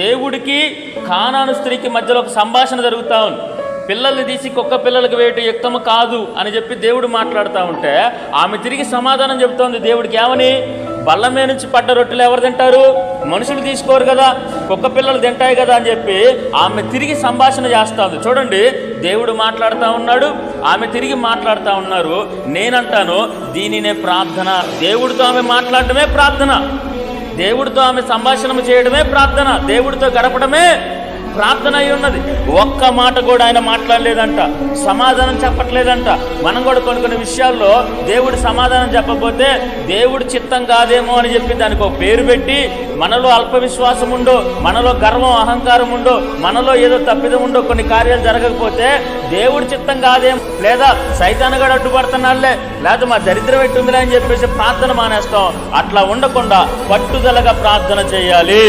దేవుడికి కానాను స్త్రీకి మధ్యలో ఒక సంభాషణ జరుగుతూ ఉంది. పిల్లల్ని తీసి కుక్క పిల్లలకు వేయటం యుక్తము కాదు అని చెప్పి దేవుడు మాట్లాడుతూ ఉంటే ఆమె తిరిగి సమాధానం చెబుతోంది దేవుడికి. ఏమని? బల్ల మీద నుంచి పడ్డ రొట్టెలు ఎవరు తింటారు? మనుషులు తీసుకోరు కదా, కుక్క పిల్లలు తింటాయి కదా అని చెప్పి ఆమె తిరిగి సంభాషణ చేస్తూ ఉంది. చూడండి, దేవుడు మాట్లాడుతూ ఉన్నాడు, ఆమె తిరిగి మాట్లాడుతూ ఉన్నారు. నేనంటాను దీనినే ప్రార్థన. దేవుడితో ఆమె మాట్లాడటమే ప్రార్థన, దేవుడితో ఆమె సంభాషణ చేయడమే ప్రార్థన, దేవుడితో గడపడమే ప్రార్థన అయి ఉన్నది. ఒక్క మాట కూడా ఆయన మాట్లాడలేదంట, సమాధానం చెప్పట్లేదంట. మనం కూడా కొన్ని విషయాల్లో దేవుడు సమాధానం చెప్పకపోతే దేవుడు చిత్తం కాదేమో అని చెప్పి దానికి ఒక పేరు పెట్టి మనలో అల్ప విశ్వాసం ఉండో, మనలో గర్వం అహంకారం ఉండో, మనలో ఏదో తప్పిదం ఉండో కొన్ని కార్యాలు జరగకపోతే దేవుడు చిత్తం కాదేమో, లేదా సైతాను కూడా అడ్డుపడుతున్నాడులే, లేదా మా దరిద్రం ఎట్టుందిలే అని చెప్పేసి ప్రార్థన మానేస్తాం. అట్లా ఉండకుండా పట్టుదలగా ప్రార్థన చేయాలి.